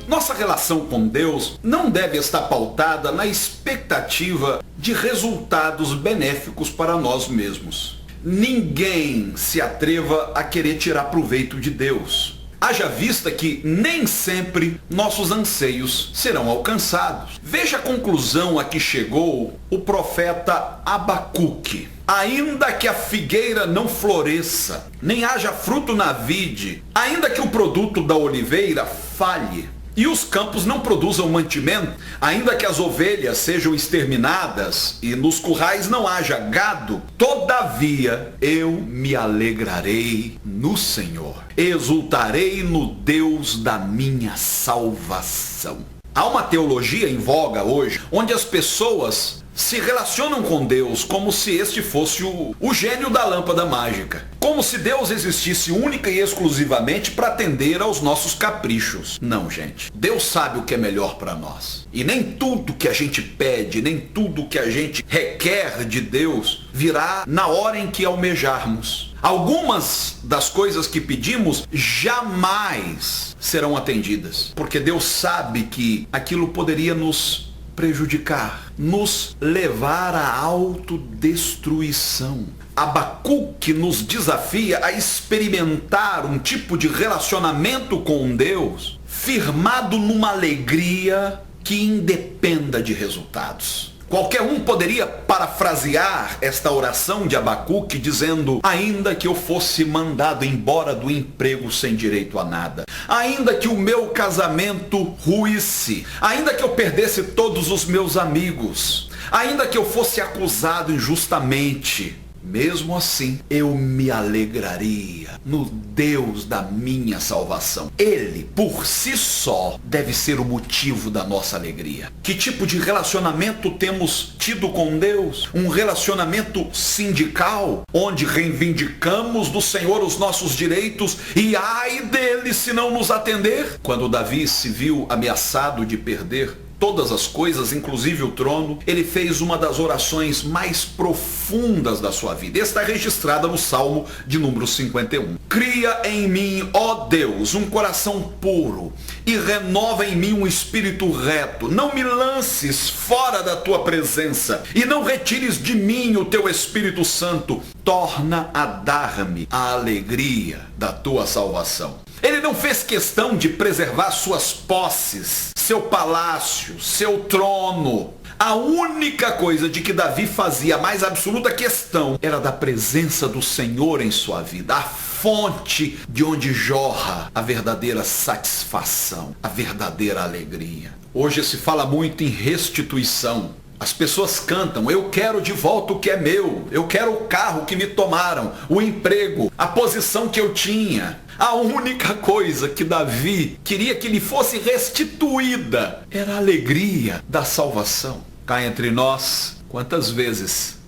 Nossa relação com Deus não deve estar pautada na expectativa de resultados benéficos para nós mesmos. Ninguém se atreva a querer tirar proveito de Deus. Haja vista que nem sempre nossos anseios serão alcançados. Veja a conclusão a que chegou o profeta Abacuque. Ainda que a figueira não floresça, nem haja fruto na vide, ainda que o produto da oliveira falhe, e os campos não produzam mantimento, ainda que as ovelhas sejam exterminadas e nos currais não haja gado, todavia eu me alegrarei no Senhor, exultarei no Deus da minha salvação. Há uma teologia em voga hoje, onde as pessoas se relacionam com Deus como se este fosse o gênio da lâmpada mágica. Como se Deus existisse única e exclusivamente para atender aos nossos caprichos. Não, gente. Deus sabe o que é melhor para nós. E nem tudo que a gente pede, nem tudo que a gente requer de Deus virá na hora em que almejarmos. Algumas das coisas que pedimos jamais serão atendidas. Porque Deus sabe que aquilo poderia nos prejudicar, nos levar à autodestruição. Abacuque nos desafia a experimentar um tipo de relacionamento com Deus firmado numa alegria que independa de resultados. Qualquer um poderia parafrasear esta oração de Abacuque dizendo: ainda que eu fosse mandado embora do emprego sem direito a nada, ainda que o meu casamento ruísse, ainda que eu perdesse todos os meus amigos, ainda que eu fosse acusado injustamente, mesmo assim, eu me alegraria no Deus da minha salvação. Ele, por si só, deve ser o motivo da nossa alegria. Que tipo de relacionamento temos tido com Deus? Um relacionamento sindical, onde reivindicamos do Senhor os nossos direitos e ai dele se não nos atender? Quando Davi se viu ameaçado de perder todas as coisas, inclusive o trono, ele fez uma das orações mais profundas da sua vida. Está registrada no Salmo de número 51. Cria em mim, ó Deus, um coração puro e renova em mim um espírito reto. Não me lances fora da tua presença e não retires de mim o teu Espírito Santo. Torna a dar-me a alegria da tua salvação. Ele não fez questão de preservar suas posses, seu palácio, seu trono. A única coisa de que Davi fazia a mais absoluta questão era da presença do Senhor em sua vida, a fonte de onde jorra a verdadeira satisfação, a verdadeira alegria. Hoje se fala muito em restituição. As pessoas cantam: eu quero de volta o que é meu, eu quero o carro que me tomaram, o emprego, a posição que eu tinha. A única coisa que Davi queria que lhe fosse restituída era a alegria da salvação. Cá entre nós, quantas vezes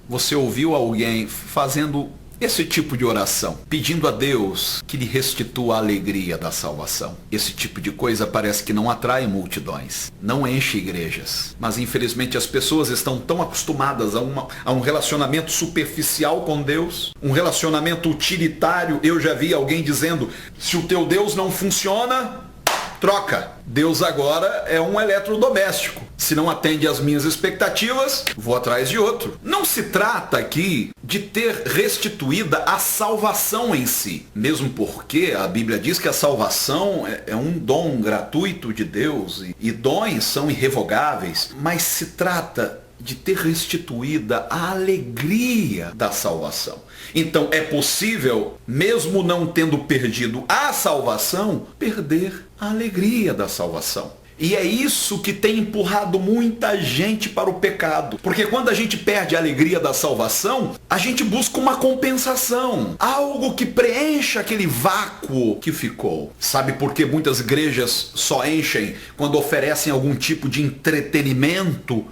você ouviu alguém fazendo esse tipo de oração, pedindo a Deus que lhe restitua a alegria da salvação? Esse tipo de coisa parece que não atrai multidões, não enche igrejas. Mas infelizmente as pessoas estão tão acostumadas a um relacionamento superficial com Deus, um relacionamento utilitário. Eu já vi alguém dizendo: se o teu Deus não funciona, troca. Deus agora é um eletrodoméstico. Se não atende às minhas expectativas, vou atrás de outro. Não se trata aqui de ter restituída a salvação em si. Mesmo porque a Bíblia diz que a salvação é um dom gratuito de Deus e dons são irrevogáveis. Mas se trata de ter restituída a alegria da salvação. Então é possível, mesmo não tendo perdido a salvação, perder a alegria da salvação. E é isso que tem empurrado muita gente para o pecado. Porque quando a gente perde a alegria da salvação, a gente busca uma compensação. Algo que preencha aquele vácuo que ficou. Sabe por que muitas igrejas só enchem quando oferecem algum tipo de entretenimento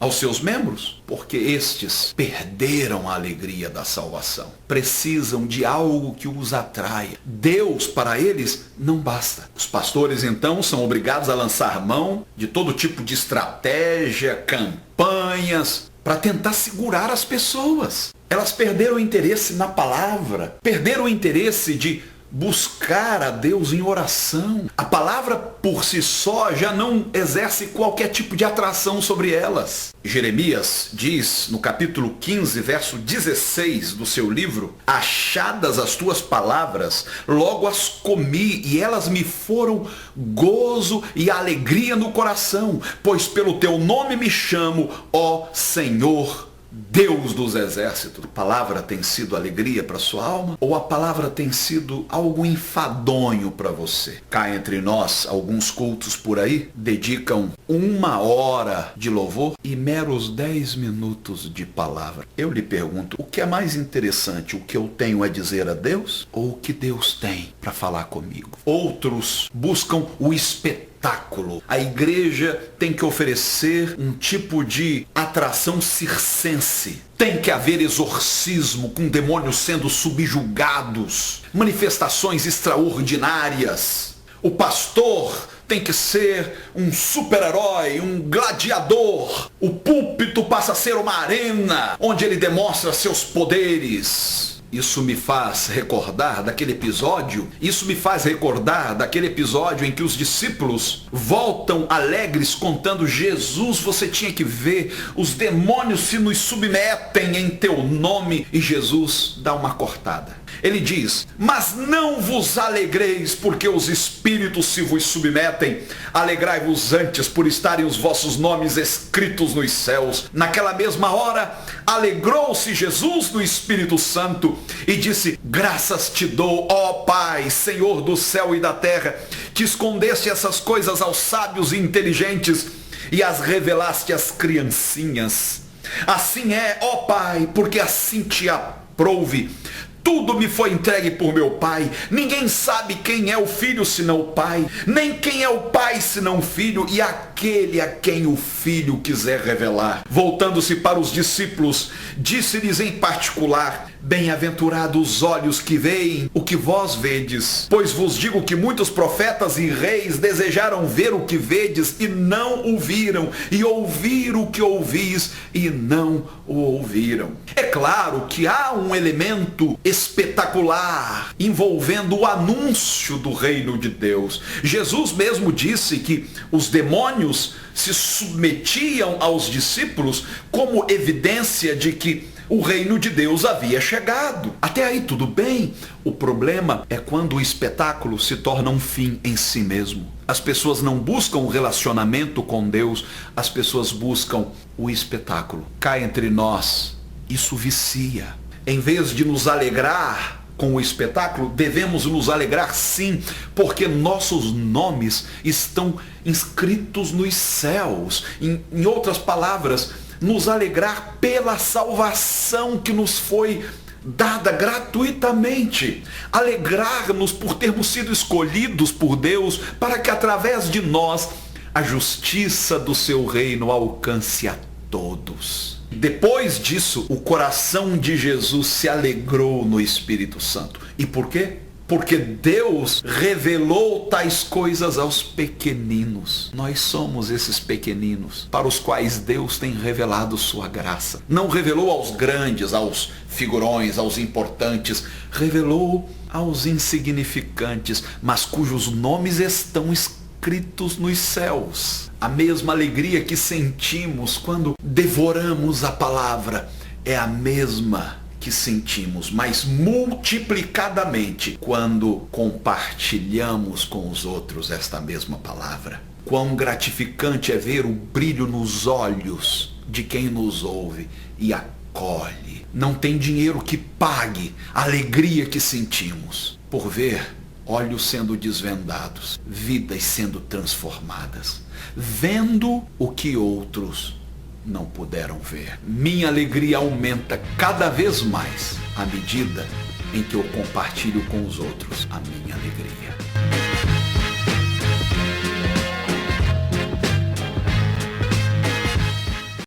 aos seus membros? Porque estes perderam a alegria da salvação. Precisam de algo que os atraia. Deus, para eles, não basta. Os pastores, então, são obrigados a lançar mão de todo tipo de estratégia, campanhas, para tentar segurar as pessoas. Elas perderam o interesse na palavra, perderam o interesse de buscar a Deus em oração. A palavra por si só já não exerce qualquer tipo de atração sobre elas. Jeremias diz no capítulo 15, verso 16 do seu livro: achadas as tuas palavras, logo as comi, e elas me foram gozo e alegria no coração, pois pelo teu nome me chamo, ó Senhor Deus dos exércitos. A palavra tem sido alegria para sua alma? Ou a palavra tem sido algo enfadonho para você? Cá entre nós, alguns cultos por aí dedicam 1 hora de louvor e meros 10 minutos de palavra. Eu lhe pergunto, o que é mais interessante? O que eu tenho a dizer a Deus? Ou o que Deus tem para falar comigo? Outros buscam o espetáculo. A igreja tem que oferecer um tipo de atração circense. Tem que haver exorcismo com demônios sendo subjugados, manifestações extraordinárias. O pastor tem que ser um super-herói, um gladiador. O púlpito passa a ser uma arena onde ele demonstra seus poderes. Isso me faz recordar daquele episódio em que os discípulos voltam alegres contando: Jesus, você tinha que ver, os demônios se nos submetem em teu nome. E Jesus dá uma cortada. Ele diz: mas não vos alegreis porque os espíritos se vos submetem, alegrai-vos antes por estarem os vossos nomes escritos nos céus. Naquela mesma hora, alegrou-se Jesus no Espírito Santo e disse: graças te dou, ó Pai, Senhor do céu e da terra, que escondeste essas coisas aos sábios e inteligentes e as revelaste às criancinhas. Assim é, ó Pai, porque assim te aprouve. Tudo me foi entregue por meu Pai. Ninguém sabe quem é o Filho senão o Pai, nem quem é o Pai senão o Filho, e aquele a quem o Filho quiser revelar. Voltando-se para os discípulos, disse-lhes em particular: bem-aventurados os olhos que veem o que vós vedes, pois vos digo que muitos profetas e reis desejaram ver o que vedes e não o viram, e ouvir o que ouvis e não o ouviram. É claro que há um elemento espetacular envolvendo o anúncio do reino de Deus. Jesus mesmo disse que os demônios se submetiam aos discípulos como evidência de que o reino de Deus havia chegado. Até aí tudo bem. O problema é quando o espetáculo se torna um fim em si mesmo. As pessoas não buscam o relacionamento com Deus, as pessoas buscam o espetáculo. Cá entre nós, isso vicia. Em vez de nos alegrar com o espetáculo, devemos nos alegrar sim, porque nossos nomes estão inscritos nos céus. Em outras palavras, nos alegrar pela salvação que nos foi dada gratuitamente. Alegrar-nos por termos sido escolhidos por Deus para que através de nós a justiça do seu reino alcance a todos. Depois disso, o coração de Jesus se alegrou no Espírito Santo. E por quê? Porque Deus revelou tais coisas aos pequeninos. Nós somos esses pequeninos para os quais Deus tem revelado sua graça. Não revelou aos grandes, aos figurões, aos importantes. Revelou aos insignificantes, mas cujos nomes estão escritos nos céus. A mesma alegria que sentimos quando devoramos a palavra é a mesma que sentimos, mas multiplicadamente, quando compartilhamos com os outros esta mesma palavra. Quão gratificante é ver o brilho nos olhos de quem nos ouve e acolhe. Não tem dinheiro que pague a alegria que sentimos por ver olhos sendo desvendados, vidas sendo transformadas, vendo o que outros não puderam ver. Minha alegria aumenta cada vez mais à medida em que eu compartilho com os outros a minha alegria.